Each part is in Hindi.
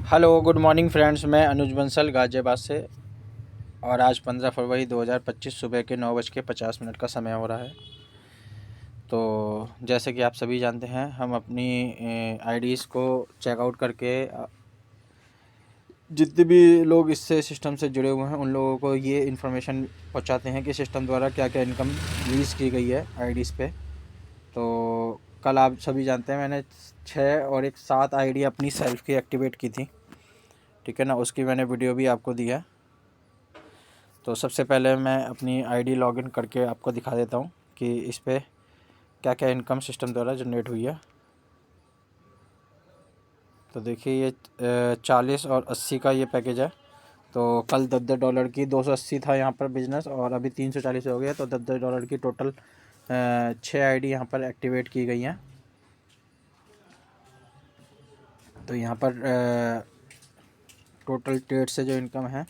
हेलो गुड मॉर्निंग फ्रेंड्स, मैं अनुज बंसल गाज़ियाबाद से। और आज 15 फरवरी 2025 सुबह के 9:50 का समय हो रहा है। तो जैसे कि आप सभी जानते हैं, हम अपनी आईडीज़ को चेकआउट करके जितने भी लोग इससे सिस्टम से जुड़े हुए हैं उन लोगों को ये इन्फॉर्मेशन पहुंचाते हैं कि सिस्टम द्वारा क्या क्या इनकम रिलीज़ की गई है आईडीज़ पे। तो कल आप सभी जानते हैं मैंने 6 और एक 7 आईडी अपनी सेल्फ की एक्टिवेट की थी, ठीक है ना। उसकी मैंने वीडियो भी आपको दी है। तो सबसे पहले मैं अपनी आईडी लॉगिन करके आपको दिखा देता हूँ कि इस पे क्या क्या इनकम सिस्टम द्वारा जनरेट हुई है। तो देखिए ये 40 और 80 का ये पैकेज है। तो कल $10 की 280 था यहाँ पर बिजनेस, और अभी 340 हो गया। तो $10 की टोटल 6 आईडी यहाँ पर एक्टिवेट की गई हैं। तो यहाँ पर टोटल ट्रेड से जो इनकम है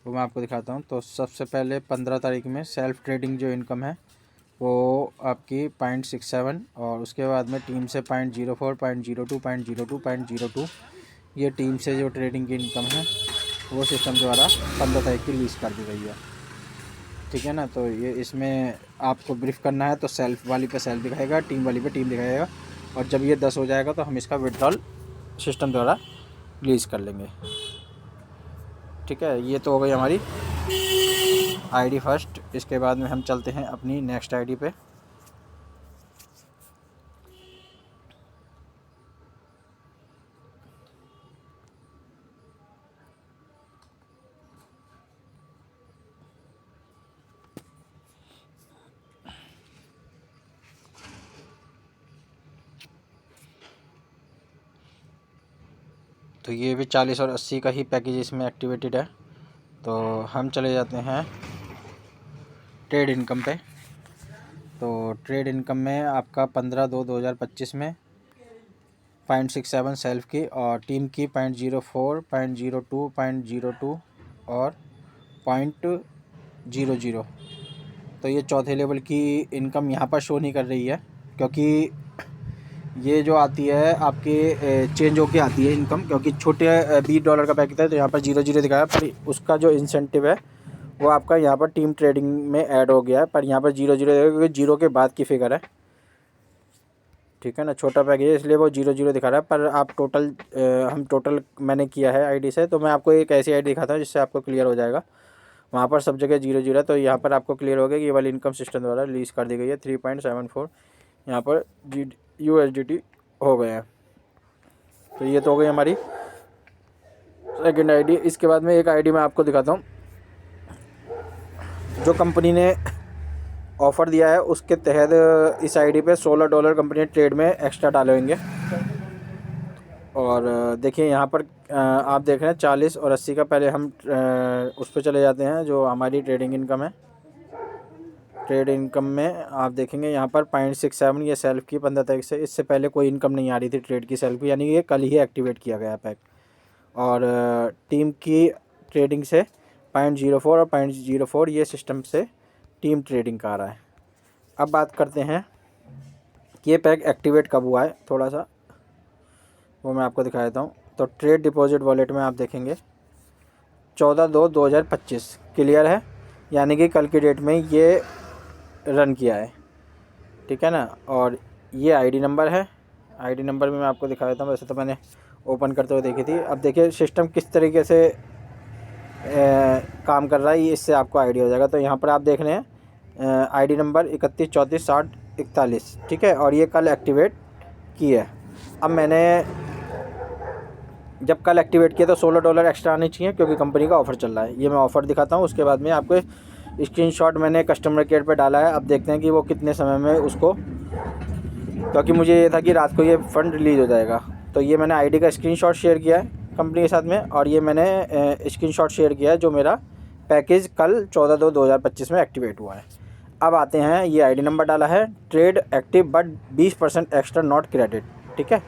वो मैं आपको दिखाता हूँ। तो सबसे पहले 15 तारीख में सेल्फ ट्रेडिंग जो इनकम है वो आपकी 0.67, और उसके बाद में टीम से 0.04, 0.02, 0.02, 0.02 ये टीम से जो ट्रेडिंग की इनकम है वो सिस्टम द्वारा 15 तारीख की रिलीज़ कर दी गई है, ठीक है ना। तो ये इसमें आपको ब्रीफ करना है तो सेल्फ वाली पे सेल्फ दिखाएगा, टीम वाली पे टीम दिखाएगा, और जब ये 10 हो जाएगा तो हम इसका विड्रॉल सिस्टम द्वारा रिलीज़ कर लेंगे, ठीक है। ये तो हो गई हमारी आईडी फर्स्ट। इसके बाद में हम चलते हैं अपनी नेक्स्ट आईडी पे। तो ये भी 40 और 80 का ही पैकेज इसमें एक्टिवेटेड है। तो हम चले जाते हैं ट्रेड इनकम पे। तो ट्रेड इनकम में आपका 15/2/2025 में 0.67 सेल्फ की, और टीम की 0.04, 0.02, 0.02 और 0.00। तो ये चौथे लेवल की इनकम यहाँ पर शो नहीं कर रही है, क्योंकि ये जो आती है आपके चेंज होके आती है इनकम, क्योंकि छोटे $20 का पैकेट है तो यहाँ पर 0.00 दिखाया, पर उसका जो इंसेंटिव है वो आपका यहाँ पर टीम ट्रेडिंग में ऐड हो गया है, पर यहाँ पर 0.00 दिखाया क्योंकि 0 के बाद की फिगर है, ठीक है ना। छोटा पैकेज है इसलिए वो 0.00 दिखा रहा है। पर आप टोटल हम टोटल मैंने किया है आईडी से, तो मैं आपको एक ऐसी आईडी दिखाता हूँ जिससे आपको क्लियर हो जाएगा। वहाँ पर सब जगह 0.00 है, तो यहाँ पर आपको क्लियर हो गया कि ये वाली इनकम सिस्टम द्वारा रिलीज़ कर दी गई है। 3.74 यहाँ पर USDT हो गए हैं। तो ये तो हो गई हमारी सेकेंड आईडी। इसके बाद में एक आईडी मैं आपको दिखाता हूँ जो कंपनी ने ऑफ़र दिया है, उसके तहत इस आईडी पे $16 कंपनी ट्रेड में एक्स्ट्रा डाले होंगे। और देखिए यहाँ पर आप देख रहे हैं 40 और 80 का। पहले हम उस पर चले जाते हैं जो हमारी ट्रेडिंग इनकम है। ट्रेड इनकम में आप देखेंगे यहाँ पर 0.67 ये सेल्फ की 15 तारीख से। इससे पहले कोई इनकम नहीं आ रही थी ट्रेड की सेल्फ की, यानी ये कल ही एक्टिवेट किया गया पैक। और टीम की ट्रेडिंग से 0.04 और 0.04 ये सिस्टम से टीम ट्रेडिंग का आ रहा है। अब बात करते हैं कि ये पैक एक्टिवेट कब हुआ है, थोड़ा सा वो मैं आपको दिखा देता हूँ। तो ट्रेड डिपॉजिट वॉलेट में आप देखेंगे 14/2/2025 क्लियर है, यानी कि कल की डेट में ये रन किया है, ठीक है ना। और ये आईडी नंबर है, आईडी नंबर भी मैं आपको दिखा देता हूँ। वैसे तो मैंने ओपन करते हुए देखी थी। अब देखिए सिस्टम किस तरीके से काम कर रहा है, ये इससे आपको आइडिया हो जाएगा। तो यहाँ पर आप देख रहे हैं आईडी नंबर 31346041, ठीक है। और ये कल एक्टिवेट की है। अब मैंने जब कल एक्टिवेट किया तो $16 एक्स्ट्रा आने चाहिए, क्योंकि कंपनी का ऑफ़र चल रहा है। ये मैं ऑफ़र दिखाता हूँ, उसके बाद में आपको स्क्रीनशॉट मैंने कस्टमर केयर पे डाला है। अब देखते हैं कि वो कितने समय में उसको, क्योंकि मुझे ये था कि रात को ये फ़ंड रिलीज़ हो जाएगा। तो ये मैंने आईडी का स्क्रीनशॉट शेयर किया है कंपनी के साथ में, और ये मैंने स्क्रीनशॉट शेयर किया है जो मेरा पैकेज कल 14/2/2025 में एक्टिवेट हुआ है। अब आते हैं, ये आईडी नंबर डाला है, trade active but 20% extra not credit, ठीक है।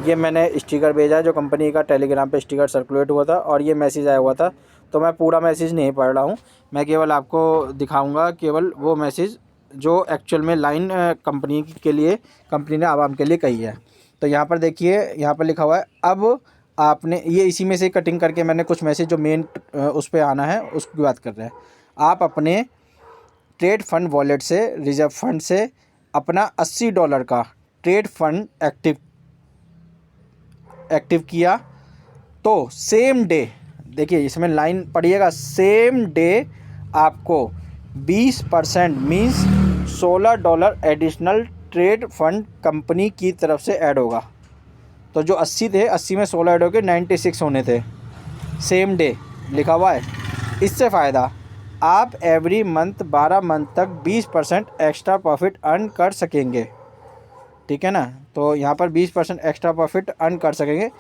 ये मैंने स्टिकर भेजा है जो कंपनी का टेलीग्राम पे स्टिकर सर्कुलेट हुआ था, और ये मैसेज आया हुआ था। तो मैं पूरा मैसेज नहीं पढ़ रहा हूँ, मैं केवल आपको दिखाऊंगा केवल वो मैसेज जो एक्चुअल में लाइन कंपनी के लिए, कंपनी ने आवाम के लिए कही है। तो यहाँ पर देखिए, यहाँ पर लिखा हुआ है, अब आपने ये इसी में से कटिंग करके मैंने कुछ मैसेज जो मेन उस पे आना है उसकी बात कर रहे हैं। आप अपने ट्रेड फंड वॉलेट से, रिजर्व फंड से अपना $80 का ट्रेड फंड एक्टिव किया तो सेम डे, देखिए इसमें लाइन पढ़िएगा, सेम डे आपको 20% means $16 additional trade fund company की तरफ से ऐड होगा। तो जो 80 थे, 80 में 16 ऐड हो के 96 होने थे, सेम डे लिखा हुआ है। इससे फ़ायदा, आप एवरी मंथ 12 मंथ तक 20% एक्स्ट्रा प्रॉफिट अर्न कर सकेंगे, ठीक है ना। तो यहाँ पर 20% एक्स्ट्रा प्रॉफिट अर्न कर सकेंगे।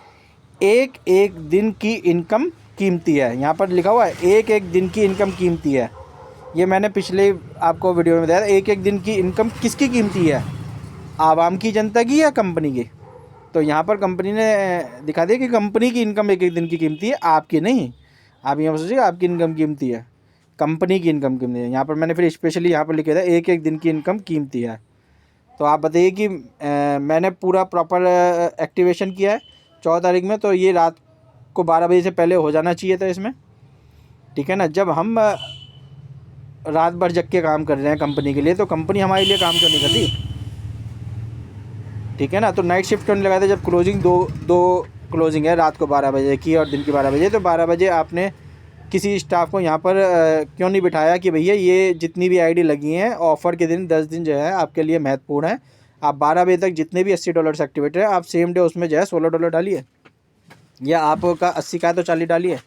एक एक दिन की इनकम कीमती है, यहाँ पर लिखा हुआ है एक एक दिन की इनकम कीमती है। ये मैंने पिछले आपको वीडियो में बताया था, एक एक दिन की इनकम किसकी कीमती है, आवाम की, जनता की या कंपनी की। तो यहाँ पर कंपनी ने दिखा दिया कि कंपनी की इनकम एक एक दिन की कीमती है, आपकी नहीं। आप यहाँ पर सोचिए आपकी इनकम कीमती है, कंपनी की इनकम कीमती है। यहाँ पर मैंने फिर स्पेशली यहाँ पर लिखा था एक एक दिन की इनकम कीमती है। तो आप बताइए कि मैंने पूरा प्रॉपर एक्टिवेशन किया है 14 तारीख में, तो ये रात को 12 बजे से पहले हो जाना चाहिए था इसमें, ठीक है ना। जब हम रात भर जग के काम कर रहे हैं कंपनी के लिए, तो कंपनी हमारे लिए काम क्यों नहीं कर रही, ठीक है ना। तो नाइट शिफ्ट क्यों नहीं लगाते, जब क्लोजिंग दो क्लोजिंग है, रात को 12 बजे की और दिन की 12 बजे, तो 12 बजे आपने किसी स्टाफ को यहाँ पर क्यों नहीं बिठाया कि भैया ये जितनी भी आईडी लगी हैं ऑफ़र के दिन 10 दिन जो है आपके लिए महत्वपूर्ण है, आप 12 बजे तक जितने भी $80 से एक्टिवेट है, आप सेम डे उसमें जो है $16 डालिए, या आपका 80 का है तो 40 डालिए।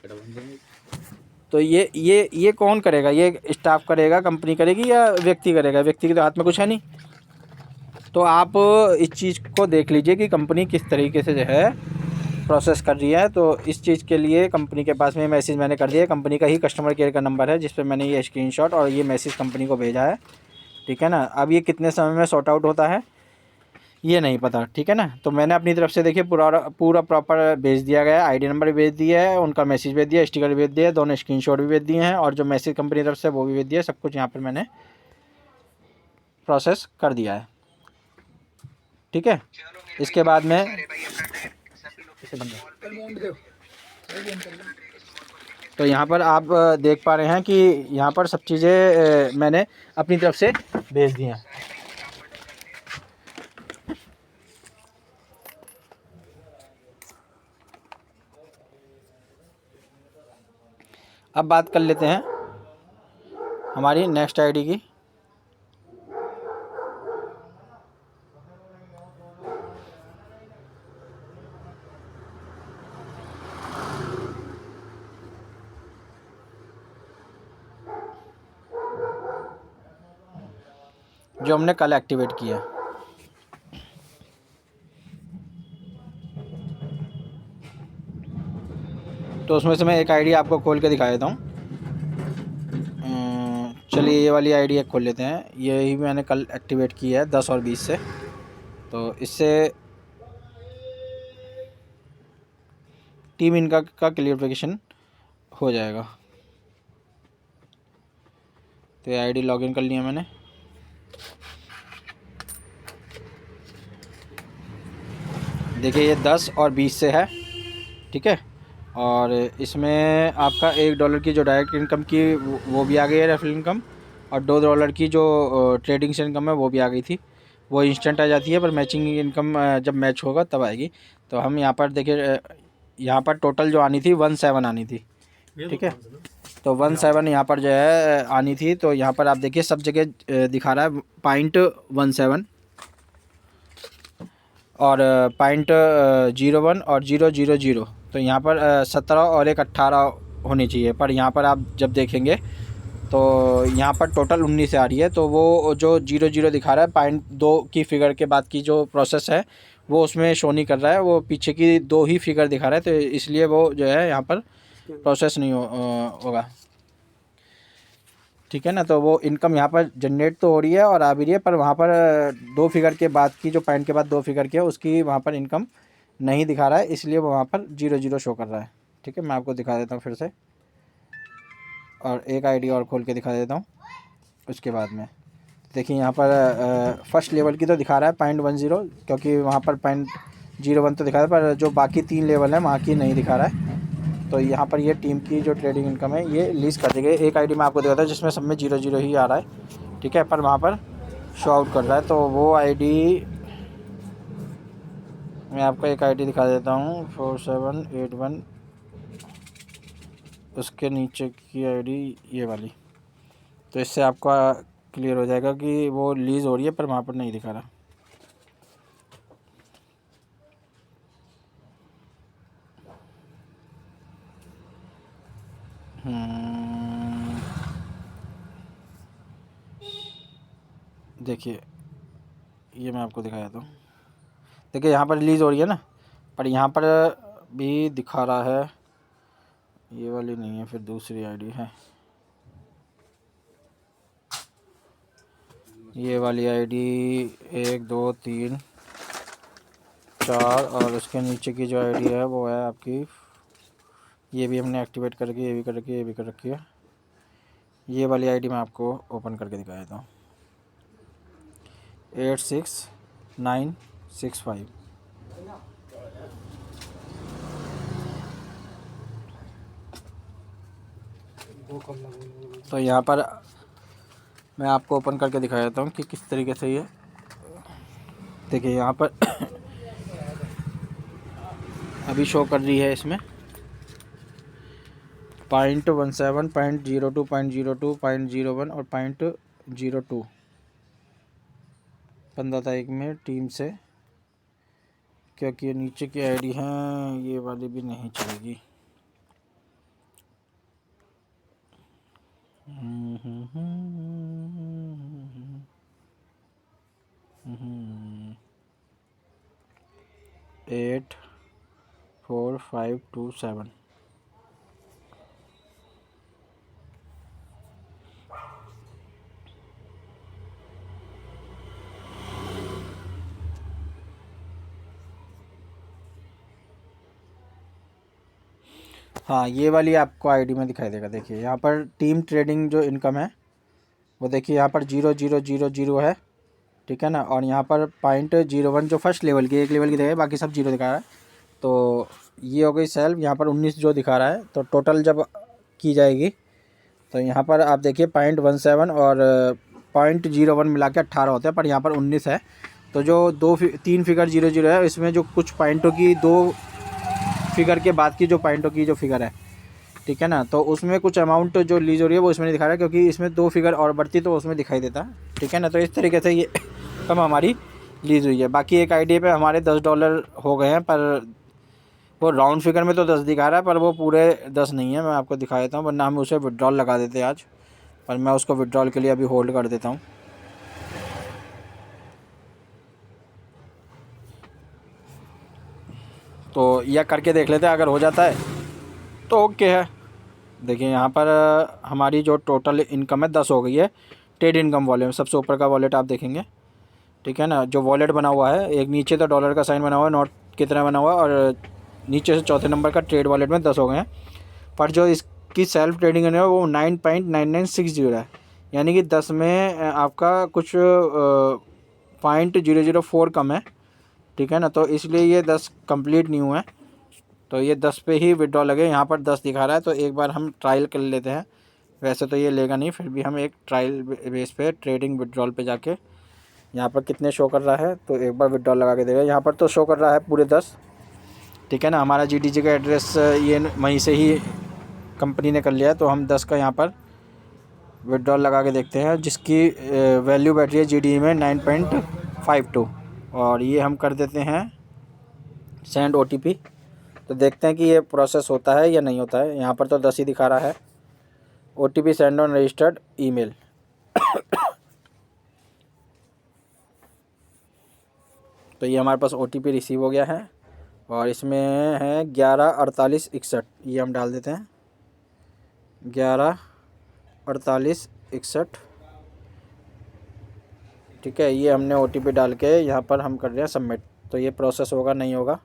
तो ये कौन करेगा, ये स्टाफ करेगा, कंपनी करेगी, या व्यक्ति करेगा, व्यक्ति के तो हाथ में कुछ है नहीं। तो आप इस चीज़ को देख लीजिए कि कंपनी किस तरीके से जो है प्रोसेस कर रही है। तो इस चीज़ के लिए कंपनी के पास में मैसेज मैंने कर दिया है, कंपनी का ही कस्टमर केयर का नंबर है जिस पे मैंने ये स्क्रीनशॉट और ये मैसेज कंपनी को भेजा है, ठीक है ना। अब ये कितने समय में सॉर्ट आउट होता है ये नहीं पता, ठीक है ना। तो मैंने अपनी तरफ से देखिए पूरा प्रॉपर भेज दिया गया है, आईडी नंबर भी भेज दिया है, उनका मैसेज भेज दिया, स्टिकर भी भेज दिया है, दोनों स्क्रीनशॉट भी भेज दिए हैं, और जो मैसेज कंपनी की तरफ से वो भी भेज दिया है। सब कुछ यहाँ पर मैंने प्रोसेस कर दिया है, ठीक है। इसके बाद में तो यहाँ पर आप देख पा रहे हैं कि यहाँ पर सब चीज़ें मैंने अपनी तरफ से भेज दी हैं। अब बात कर लेते हैं हमारी नेक्स्ट आईडी की। जो हमने कल एक्टिवेट किया है, तो उसमें से मैं एक आईडी आपको खोल के दिखा देता हूँ। चलिए ये वाली आईडी खोल लेते हैं, यही मैंने कल एक्टिवेट की है 10 और 20 से। तो इससे टीम इनका का क्लियरिफिकेशन हो जाएगा। तो ये आईडी लॉगिन कर लिया मैंने। देखिए ये 10 और 20 से है, ठीक है। और इसमें आपका $1 की जो डायरेक्ट इनकम की वो भी आ गई है, रेफरल इनकम, और $2 की जो ट्रेडिंग से इनकम है वो भी आ गई थी। वो इंस्टेंट आ जाती है, पर मैचिंग इनकम जब मैच होगा तब आएगी। तो हम यहाँ पर देखिए, यहाँ पर टोटल जो आनी थी 17 आनी थी, ठीक है। तो 17 यहाँ पर जो है आनी थी। तो यहाँ पर आप देखिए सब जगह दिखा रहा है .17 और .01 और 000। तो यहाँ पर 17 और एक 18 होनी चाहिए, पर यहाँ पर आप जब देखेंगे तो यहाँ पर टोटल 19 आ रही है। तो वो जो 00 दिखा रहा है .2 की फिगर के बाद की जो प्रोसेस है वो उसमें शो नहीं कर रहा है, वो पीछे की 2 ही फिगर दिखा रहा है। तो इसलिए वो जो है यहाँ पर प्रोसेस नहीं होगा, ठीक है ना। तो वो इनकम यहाँ पर जनरेट तो हो रही है और आ भी रही है, पर वहाँ पर 2 फिगर के बाद की जो पॉइंट के बाद 2 फिगर की है उसकी वहाँ पर इनकम नहीं दिखा रहा है, इसलिए वो वहाँ पर 00 शो कर रहा है, ठीक है। मैं आपको दिखा देता हूँ फिर से, और एक आईडी और खोल के दिखा देता हूँ। उसके बाद में देखिए यहाँ पर फर्स्ट लेवल की तो दिखा रहा है .10, क्योंकि वहाँ पर 01 तो दिखा रहा है, पर जो बाकी 3 लेवल है वहाँ की नहीं दिखा रहा है। तो यहाँ पर ये टीम की जो ट्रेडिंग इनकम है ये लीज कर दी गई। एक आईडी में आपको दिखाता है जिसमें सब में 00 ही आ रहा है, ठीक है, पर वहाँ पर शो आउट कर रहा है। तो वो आईडी मैं आपको एक आईडी दिखा देता हूँ 4781, उसके नीचे की आईडी ये वाली। तो इससे आपका क्लियर हो जाएगा कि वो लीज हो रही है पर वहाँ पर नहीं दिखा रहा। देखिए ये मैं आपको दिखाया था, देखिए यहाँ पर रिलीज़ हो रही है ना, पर यहाँ पर भी दिखा रहा है, ये वाली नहीं है, फिर दूसरी आईडी है, ये वाली आईडी 1 2 3 4 और उसके नीचे की जो आईडी है वो है आपकी, ये भी हमने एक्टिवेट करके ये भी कर रखी है, ये भी कर रखी है। ये वाली आईडी मैं आपको ओपन करके दिखाया था 86965। तो यहाँ पर मैं आपको ओपन करके दिखा देता हूँ कि किस तरीके से ये, देखिए यहाँ पर अभी शो कर रही है इसमें 0.17, 0.02, 0.02, 0.01 और 0.02 15 तारीख में टीम से, क्योंकि ये नीचे की आईडी हैं ये वाली भी नहीं चलेगी। एट 4 5 2 7। हाँ ये वाली आपको आईडी में दिखाई देगा। देखिए यहाँ पर टीम ट्रेडिंग जो इनकम है वो देखिए यहाँ पर 0000 है, ठीक है ना, और यहाँ पर 0.01 जो फर्स्ट लेवल की, एक लेवल की दिखाई, बाकी सब 0 दिखा रहा है। तो ये हो गई सेल्फ, यहाँ पर 19 जो दिखा रहा है। तो टोटल जब की जाएगी तो यहाँ पर आप देखिए 0.17 और 0.01 मिला के 18 होते हैं, पर यहाँ पर 19 है। तो जो 3 फिगर 00 है, इसमें जो कुछ पॉइंटों की 2 फिगर के बाद की जो पॉइंटों की जो फिगर है, ठीक है ना, तो उसमें कुछ अमाउंट जो लीज हो रही है वो इसमें नहीं दिखा रहा है, क्योंकि इसमें 2 फिगर और बढ़ती तो उसमें दिखाई देता, ठीक है ना। तो इस तरीके से ये कम हमारी लीज हुई है। बाकी एक आईडी पे हमारे $10 हो गए हैं, पर वो राउंड फिगर में तो 10 दिखा रहा है, पर वो पूरे 10 नहीं है। मैं आपको दिखा देता हूँ, वरना हम उसे विड्रॉल लगा देते आज, पर मैं उसको विड्रॉल के लिए अभी होल्ड कर देता हूँ। तो यह करके देख लेते हैं, अगर हो जाता है तो ओके है। देखिए यहाँ पर हमारी जो टोटल इनकम है 10 हो गई है। ट्रेड इनकम वॉलेट, सबसे ऊपर का वॉलेट आप देखेंगे, ठीक है ना, जो वॉलेट बना हुआ है, एक नीचे तो डॉलर का साइन बना हुआ है, नोट की तरह बना हुआ है, और नीचे से चौथे नंबर का ट्रेड वॉलेट में 10 हो गए हैं। पर जो इसकी सेल्फ ट्रेडिंग है वो 9.9960 है, यानी कि 10 में आपका कुछ 0.004 कम है, ठीक है ना। तो इसलिए ये 10 कंप्लीट नहीं हुआ है, तो ये 10 पे ही विड्रॉ लगे। यहाँ पर 10 दिखा रहा है, तो एक बार हम ट्रायल कर लेते हैं। वैसे तो ये लेगा नहीं, फिर भी हम एक ट्रायल बेस पे ट्रेडिंग विड्रॉल पे जाके यहाँ पर कितने शो कर रहा है तो एक बार विड्रॉल लगा के देगा। यहाँ पर तो शो कर रहा है पूरे 10, ठीक है ना। हमारा GDG का एड्रेस ये वहीं से ही कंपनी ने कर लिया है, तो हम 10 का यहाँ पर विड्रॉल लगा के देखते हैं, जिसकी वैल्यू बैठ रही है GDE में 9.52, और ये हम कर देते हैं सेंड OTP। तो देखते हैं कि ये प्रोसेस होता है या नहीं होता है। यहाँ पर तो 10 ही दिखा रहा है। OTP send on registered email. तो ये हमारे पास OTP रिसीव हो गया है, और इसमें है 114861। ये हम डाल देते हैं 114861, ठीक है। ये हमने OTP डाल के यहाँ पर हम कर रहे हैं सबमिट। तो ये प्रोसेस होगा नहीं होगा,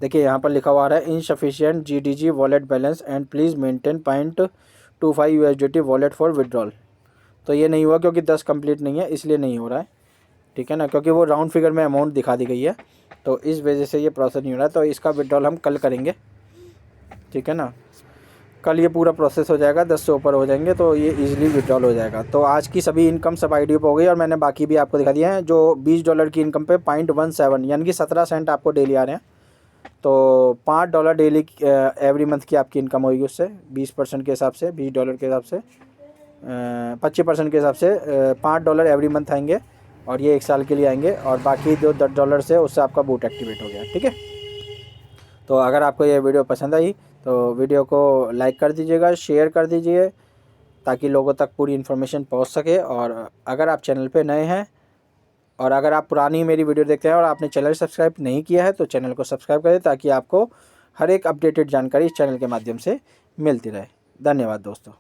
देखिए यहाँ पर लिखा हुआ आ रहा है insufficient GDG wallet balance and please maintain 0.25 USDT wallet for withdrawal. तो ये नहीं हुआ क्योंकि 10 कंप्लीट नहीं है, इसलिए नहीं हो रहा है, ठीक है ना, क्योंकि वो राउंड फिगर में अमाउंट दिखा दी गई है, तो इस वजह से ये प्रोसेस नहीं हो रहा। तो इसका विड्रॉल हम कल करेंगे, ठीक है ना। कल ये पूरा प्रोसेस हो जाएगा, 10 से ऊपर हो जाएंगे तो ये इजीली विड्रॉल हो जाएगा। तो आज की सभी इनकम सब आईडी पे हो गई, और मैंने बाकी भी आपको दिखा दिया है। जो $20 की इनकम पे 0.17 यानी कि 17 सेंट आपको डेली आ रहे हैं। तो $5 डेली एवरी मंथ की आपकी इनकम होगी उससे, 20% के हिसाब से, $20 के हिसाब से 25% के हिसाब से $5 एवरी मंथ आएंगे, और ये 1 साल के लिए आएंगे। और बाकी जो $10 से उससे आपका बूट एक्टिवेट हो गया, ठीक है। तो अगर आपको ये वीडियो पसंद आई तो वीडियो को लाइक कर दीजिएगा, शेयर कर दीजिए, ताकि लोगों तक पूरी इन्फॉर्मेशन पहुंच सके। और अगर आप चैनल पे नए हैं, और अगर आप पुरानी मेरी वीडियो देखते हैं और आपने चैनल सब्सक्राइब नहीं किया है, तो चैनल को सब्सक्राइब करें, ताकि आपको हर एक अपडेटेड जानकारी इस चैनल के माध्यम से मिलती रहे। धन्यवाद दोस्तों।